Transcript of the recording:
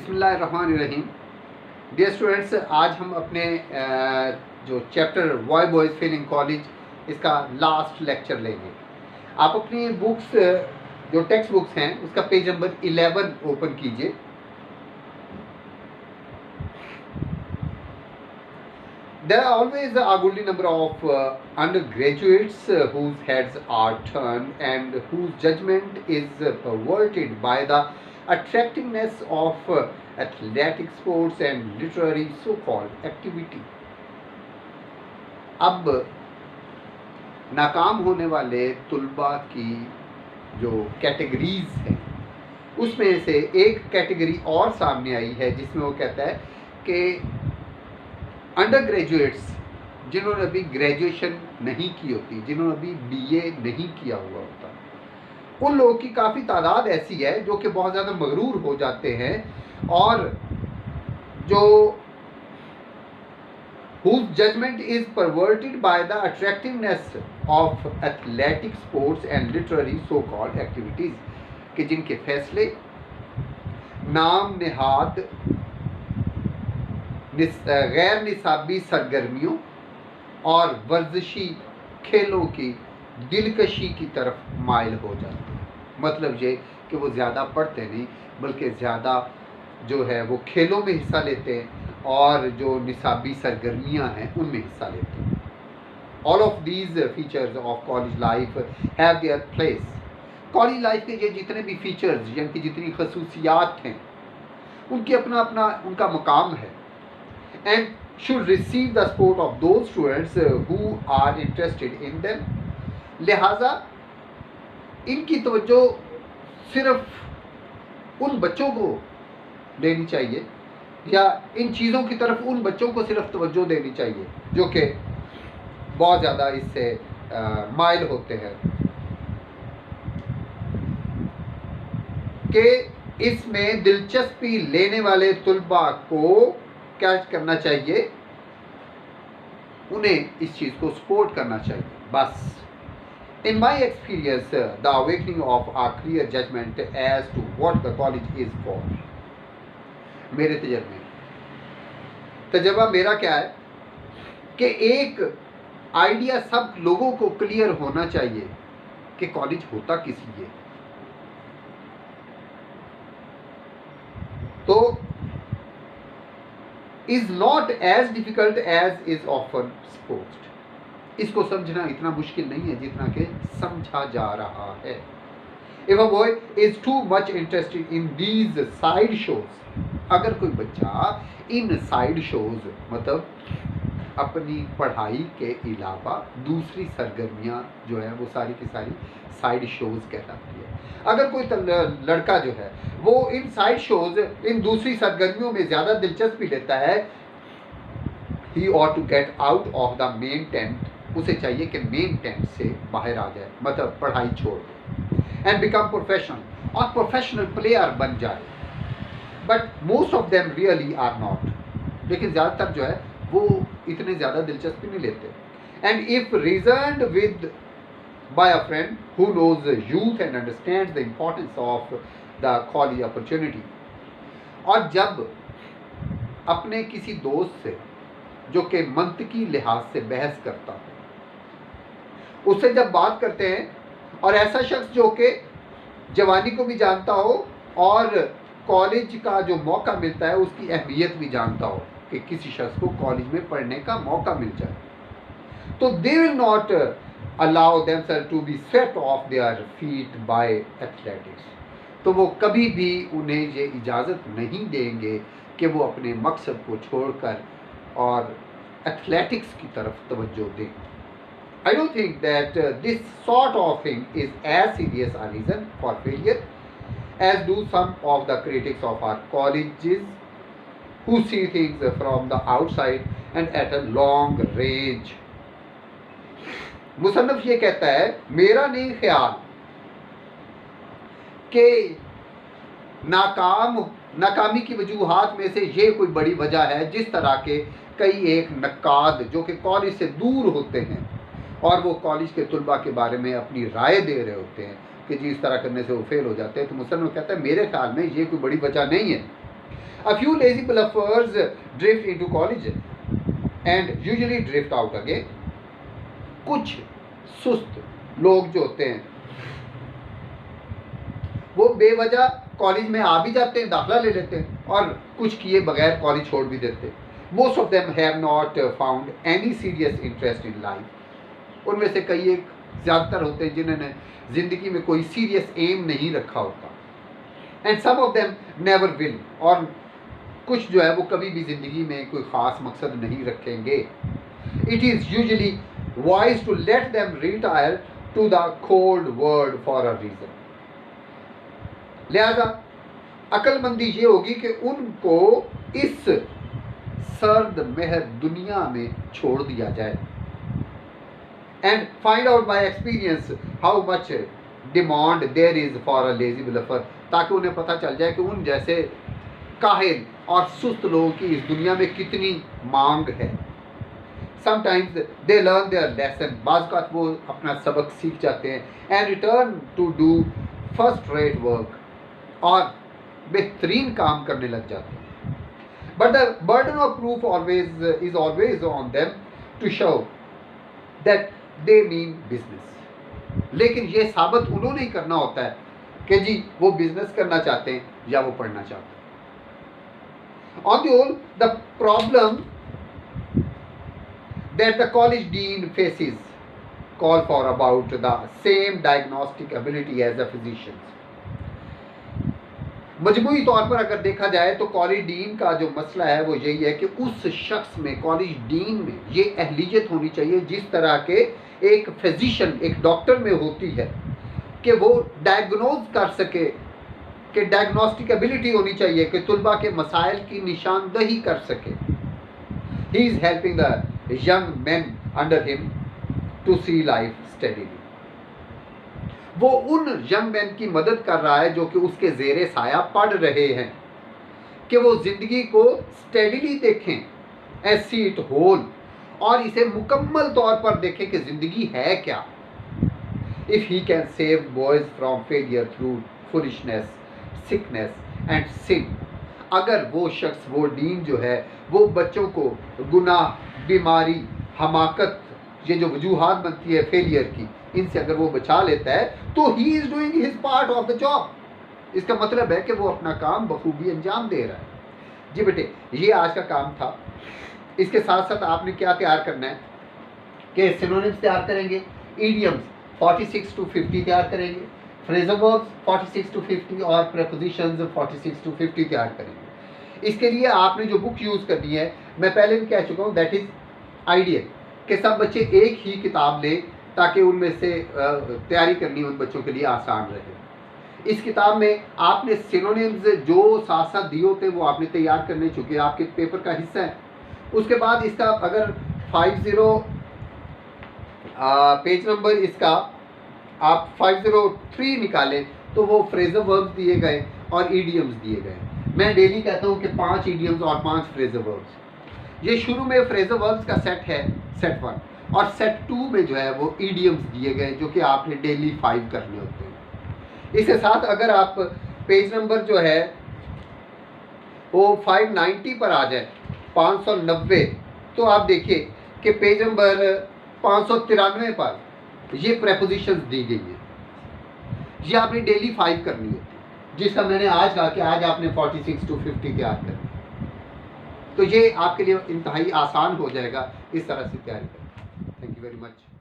बिस्मिल्लाहिर्रहमानिर्रहीम। Dear students, आज हम अपने जो chapter why boys fail in college इसका लास्ट लेक्चर लेंगे। आप अपनी बुक्स जो टेक्स्ट बुक्स हैं उसका पेज नंबर 11 ओपन कीजिए। There are always a goodly number of undergraduates whose heads are turned and whose judgment is perverted by the attractiveness of athletic sports and literary so-called activity. अब नाकाम होने वाले तुलबा की जो categories हैं उसमें से एक कैटेगरी और सामने आई है जिसमें वो कहता है कि अंडर ग्रेजुएट्स जिन्होंने अभी ग्रेजुएशन नहीं की होती, जिन्होंने अभी बीए नहीं किया हुआ होता, उन लोगों की काफ़ी तादाद ऐसी है जो कि बहुत ज़्यादा मगरूर हो जाते हैं और जो whose judgment is perverted by the attractiveness of athletic sports and literary so-called activities, कि जिनके फैसले नाम निहाद गैर निसाबी सरगर्मियों और वर्जिशी खेलों की दिलकशी की तरफ माइल हो जाते हैं। मतलब ये कि वो ज़्यादा पढ़ते नहीं बल्कि ज़्यादा जो है वो खेलों में हिस्सा लेते हैं और जो निसाबी सरगर्मियां हैं उनमें हिस्सा लेते हैं। All of these features of college life have their place. College life के ये जितने भी फीचर्स यानी कि जितनी खसूसियात हैं उनकी अपना अपना उनका मकाम है। And should receive the support of those students who are interested in them. लिहाजा इनकी तवज्जो सिर्फ उन बच्चों को देनी चाहिए या इन चीज़ों की तरफ उन बच्चों को सिर्फ तवज्जो देनी चाहिए जो कि बहुत ज़्यादा इससे माइल होते हैं कि इसमें दिलचस्पी लेने वाले तुलबा को क्या करना चाहिए, उन्हें इस चीज़ को सपोर्ट करना चाहिए बस। In my experience the awakening of our clear judgement as to what the college is for. मेरे तजर्बा मेरा क्या है कि एक आइडिया सब लोगों को क्लियर होना चाहिए कि कॉलेज होता किस लिए। तो is not as difficult as is often supposed। इसको समझना इतना मुश्किल नहीं है जितना कि समझा जा रहा है। If a boy is too much interested in these side shows, अगर कोई बच्चा इन साइड शोज मतलब अपनी पढ़ाई के अलावा दूसरी सरगर्मियाँ जो है वो सारी की सारी साइड शोज कहलाती है। अगर कोई लड़का जो है वो इन साइड शोज इन दूसरी सरगर्मियों में ज़्यादा दिलचस्पी लेता है, ही ought to get out of the main tent। उसे चाहिए कि मेन टेंट से बाहर आ जाए, मतलब पढ़ाई छोड़ दे एंड बिकम प्रोफेशनल और प्रोफेशनल प्लेयर बन जाए। But most of them really are not. लेकिन ज़्यादातर जो है वो इतने ज़्यादा दिलचस्पी नहीं लेते। And if reasoned with by a friend who knows youth and understands the importance of the college opportunity। और जब अपने किसी दोस्त से जो कि मंतकी लिहाज से बहस करता हो उससे जब बात करते हैं और ऐसा शख्स जो कि जवानी को भी जानता हो और कॉलेज का जो मौका मिलता है उसकी अहमियत भी जानता हो कि किसी शख्स को कॉलेज में पढ़ने का मौका मिल जाए, तो they will not allow themselves to be swept off their feet by athletics। तो वो कभी भी उन्हें ये इजाज़त नहीं देंगे कि वो अपने मकसद को छोड़कर और एथलेटिक्स की तरफ तवज्जो दें। I don't think that this sort of thing is as serious a reason for failure as do some of the critics of our colleges who see things from the outside and at a long range। मुसन्नफ ये कहता है, मेरा नहीं ख्याल कि नाकामी की वजूहात में से ये कोई बड़ी वजह है जिस तरह के कई एक नक्काद जो कि कॉलेज से दूर होते हैं और वो कॉलेज के तुलबा के बारे में अपनी राय दे रहे होते हैं कि जी इस तरह करने से वो फेल हो जाते हैं। तो मुसन्नफ कहता है मेरे ख्याल में ये कोई बड़ी वजह नहीं है A few lazy bluffers drift into college and usually drift out again. कुछ सुस्त लोग जो होते हैं वो बेवजह कॉलेज में आ भी जाते हैं, दाखिला ले लेते हैं और कुछ किए बगैर कॉलेज छोड़ भी देते हैं. Most of them have not found any serious interest in life. उनमें से कई एक ज़्यादातर होते हैं जिन्होंने ज़िंदगी में कोई सीरियस एम नहीं रखा होता. And some of them never will, और कुछ जो है वो कभी भी ज़िंदगी में कोई ख़ास मकसद नहीं रखेंगे. It is usually wise to let them retire to the cold world for a reason. लिहाजा अक्लमंदी ये होगी कि उनको इस सर्द महर दुनिया में छोड़ दिया जाए. And find out by experience how much demand there is for a lazy bluffer, ताकि उन्हें पता चल जाए कि उन जैसे काहिल और सुस्त लोगों की इस दुनिया में कितनी मांग है. Sometimes they learn their lesson, बाज़ औक़ात वो अपना सबक सीख जाते हैं. And return to do first rate work, और बेहतरीन काम करने लग जाते हैं. But the burden of proof is always on them to show that they mean business. लेकिन ये साबित उन्होंने ही करना होता है कि जी वो बिजनेस करना चाहते हैं या वो पढ़ना चाहते हैं. On the whole, the problem that the college dean faces call for about the same diagnostic ability as a physician. मजमूई तौर पर अगर देखा जाए तो कॉलेज डीन का जो मसला है वो यही है कि उस शख्स में, कॉलेज डीन में ये अहलियत होनी चाहिए जिस तरह के एक फिजिशियन, एक डॉक्टर में होती है, कि वो डायग्नोज कर सके, कि डायग्नोस्टिक एबिलिटी होनी चाहिए कि तुलबा के मसाइल की निशानदही कर सके. He is helping the young man under him to see life steadily. वो उन यंग मैन की मदद कर रहा है जो कि उसके ज़ेरे साया पढ़ रहे हैं, कि वो ज़िंदगी को स्टेडीली देखें, एज सी इट होल, और इसे मुकम्मल तौर पर देखें कि ज़िंदगी है क्या. If he can save boys from failure through foolishness, sickness and sin, अगर वो शख्स, वो डीन जो है, वो बच्चों को गुनाह, बीमारी, हमाकत, ये जो वजूहात बनती है फेलियर की, इनसे अगर वो बचा लेता है तो he is doing his part of the job. इसका मतलब है कि वो अपना काम बखूबी अंजाम दे रहा है. जी बेटे, ये आज का काम था. इसके साथ साथ आपने क्या तैयार करना है कि सिनोनिम्स तैयार करेंगे, इडियम्स 46 to 50 तैयार करेंगे, फ्रेजल वर्ब्स 46 to 50 और प्रीपोजिशंस 46 to 50 तैयार करेंगे. इसके लिए आपने जो बुक यूज़ करनी है, मैं पहले भी कह चुका हूँ, दैट इज़ आइडियल, कि सब बच्चे एक ही किताब लें ताकि उनमें से तैयारी करनी उन बच्चों के लिए आसान रहे. इस किताब में आपने सिनोनिम्स जो साथ साथ दिए होते हैं वो आपने तैयार करने, चुके आपके पेपर का हिस्सा है. उसके बाद इसका अगर 50 पेज नंबर इसका आप 503 निकालें तो वो फ्रेजल वर्ब्स दिए गए और ईडियम्स दिए गए. मैं डेली कहता हूँ कि 5 ईडियम्स और 5 फ्रेजल वर्ब्स. ये शुरू में फ्रेजल वर्ब्स का सेट है, सेट 1, और सेट 2 में जो है वो ईडियम्स दिए गए जो कि आपने डेली 5 करने होते हैं. इसके साथ अगर आप पेज नंबर जो है वो 590 पर आ जाए, 590, तो आप देखिए कि पेज नंबर 593 पर ये प्रेपोजिशंस दी गई है. ये आपने डेली 5 करनी होती है, जिसका मैंने आज कहा कि आज आपने 46 to 50 तैयार करनी. तो ये आपके लिए इंतहाई आसान हो जाएगा इस तरह से तैयारी करें. Thank you very much.